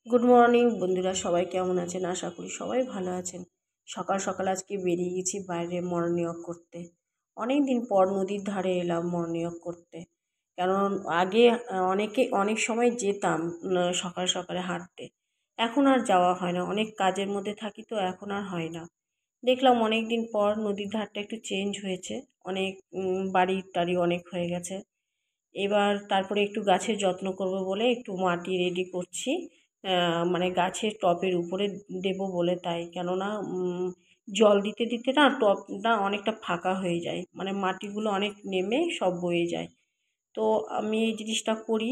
Good morning বন্ধুরা, সবাই কেমন আছেন? আশা করি সবাই ভালো আছেন। সকাল সকাল আজকে বেরিয়ে গেছি বাইরে মর্নিং ওয়াক করতে। অনেক দিন পর নদীর ধারে এলাম মর্নিং ওয়াক করতে। কারণ আগে অনেক সময় যেতাম সকাল সকালে হাঁটতে। এখন আর যাওয়া হয় না, অনেক কাজের মধ্যে থাকি তো এখন আর হয় না। দেখলাম অনেক দিন পর নদীর ধারটা একটু চেঞ্জ হয়েছে, অনেক বাড়ি টাড়ি অনেক হয়ে গেছে। এবার তারপরে একটু গাছের যত্ন করব বলে একটু মাটি রেডি করছি, মানে গাছের টবের উপরে দেব বলে। তাই কেননা জল দিতে দিতে না টবটা অনেকটা ফাঁকা হয়ে যায়, মানে মাটিগুলো অনেক নেমে সব বয়ে যায়। তো আমি এই জিনিসটা করি।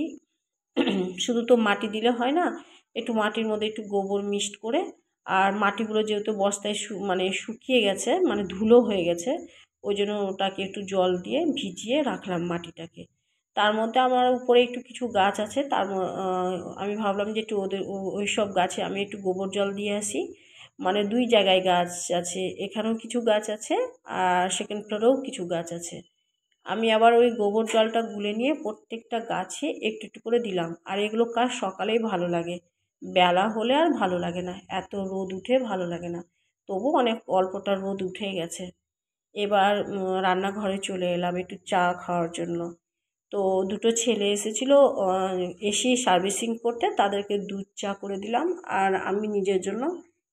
শুধু তো মাটি দিলে হয় না, একটু মাটির মধ্যে একটু গোবর মিক্সড করে, আর মাটিগুলো যেহেতু বস্তায় মানে শুকিয়ে গেছে, মানে ধুলো হয়ে গেছে, ওই জন্য ওটাকে একটু জল দিয়ে ভিজিয়ে রাখলাম মাটিটাকে। তার মধ্যে আমার উপরে একটু কিছু গাছ আছে, আমি ভাবলাম যে একটু ওই সব গাছে আমি একটু গোবর জল দিয়ে আসি। মানে দুই জায়গায় গাছ আছে, এখানেও কিছু গাছ আছে আর সেকেন্ড ফ্লোরেও কিছু গাছ আছে। আমি আবার ওই গোবর জলটা গুলে নিয়ে প্রত্যেকটা গাছে একটু একটু করে দিলাম। আর এগুলো কাজ সকালেই ভালো লাগে, বেলা হলে আর ভালো লাগে না, এত রোদ উঠে ভালো লাগে না। তবু অনেক অল্পটা রোদ উঠে গেছে। এবার রান্নাঘরে চলে এলাম একটু চা খাওয়ার জন্য। তো দুটো ছেলে এসেছিলো, এসে সার্ভিসিং করতে, তাদেরকে দুধ চা করে দিলাম। আর আমি নিজের জন্য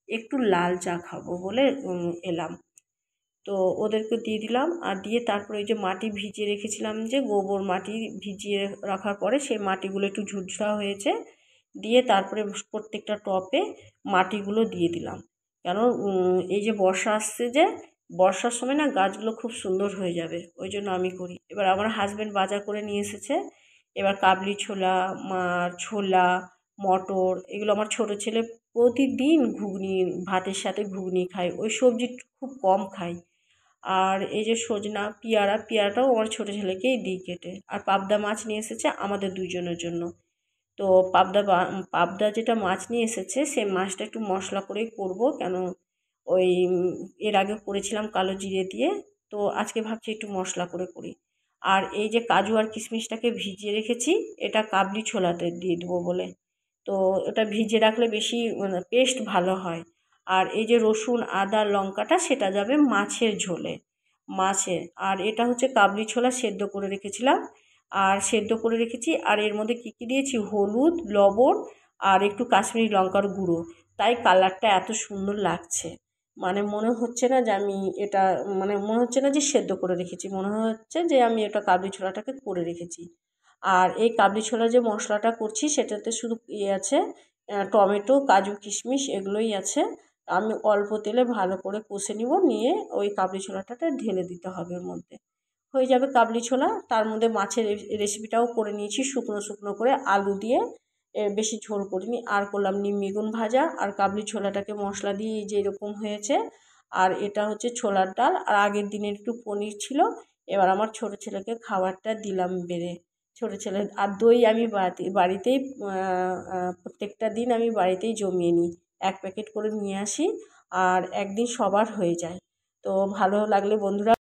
একটু লাল চা খাবো বলে এলাম। তো ওদেরকে দিয়ে দিলাম, আর দিয়ে তারপরে ওই যে মাটি ভিজিয়ে রেখেছিলাম, যে গোবর মাটি ভিজিয়ে রাখার পরে সেই মাটিগুলো একটু ঝুরঝুরা হয়েছে, দিয়ে তারপরে প্রত্যেকটা টবে মাটিগুলো দিয়ে দিলাম। কেন এই যে বর্ষা আসছে, যে বর্ষার সময় না গাছগুলো খুব সুন্দর হয়ে যাবে, ওই জন্য আমি করি। এবার আমার হাজব্যান্ড বাজার করে নিয়ে এসেছে। এবার কাবলি ছোলা, ছোলা, মটর, এগুলো আমার ছোটো ছেলে প্রতিদিন ঘুগনি, ভাতের সাথে ঘুগনি খায়, ওই সবজি খুব কম খায়। আর এই যে সজনা, পেয়ারাটাও আমার ছোটো ছেলেকেই দিই কেটে। আর পাবদা মাছ নিয়ে এসেছে আমাদের দুইজনের জন্য। তো পাবদা যেটা মাছ নিয়ে এসেছে, সেই মাছটা একটু মশলা করেই করব, কেন ওই এর আগে করেছিলাম কালো জিরে দিয়ে। তো আজকে ভাবছি একটু মশলা করে করি। আর এই যে কাজু আর কিশমিশটাকে ভিজিয়ে রেখেছি, এটা কাবলি ছোলাতে দিয়ে দেবো বলে। তো এটা ভিজিয়ে রাখলে বেশি মানে পেস্ট ভালো হয়। আর এই যে রসুন, আদা, লঙ্কাটা সেটা যাবে মাছের ঝোলে, মাছের। আর এটা হচ্ছে কাবলি ছোলা সেদ্ধ করে রেখেছিলাম, আর সেদ্ধ করে রেখেছি। আর এর মধ্যে কী কী দিয়েছি, হলুদ, লবণ আর একটু কাশ্মীরি লঙ্কার গুঁড়ো। তাই কালারটা এত সুন্দর লাগছে। মানে মনে হচ্ছে না যে আমি এটা, মানে মনে হচ্ছে না যে সেদ্ধ করে রেখেছি, মনে হচ্ছে যে আমি এটা কাবলি ছোলাটাকে করে রেখেছি। আর এই কাবলি ছোলা যে মশলাটা করছি, সেটাতে শুধু আছে টমেটো, কাজু, কিশমিশ, এগুলোই আছে। আমি অল্প তেলে ভালো করে কষে নিব, নিয়ে ওই কাবলি ছোলাটাতে ঢেলে দিতে হবে ওর মধ্যে। হয়ে যাবে কাবলি ছোলা। তার মধ্যে মাছের রেসিপিটাও করে নিয়েছি শুকনো শুকনো করে, আলু দিয়ে, বেশি ঝোল করিনি। আর করলাম নিম বেগুন ভাজা, আর কাবলি ছোলাটাকে মশলা দিয়ে এই যে এরকম হয়েছে। আর এটা হচ্ছে ছোলার ডাল, আর আগের দিনের একটু পনির ছিল। এবার আমার ছোটো ছেলেকে খাবারটা দিলাম বেড়ে। ছোটো ছেলে আর দই আমি বাড়িতেই প্রত্যেকটা দিন আমি বাড়িতেই জমিয়ে নিই, 1 প্যাকেট করে নিয়ে আসি, আর একদিন সবার হয়ে যায়। তো ভালো লাগলে বন্ধুরা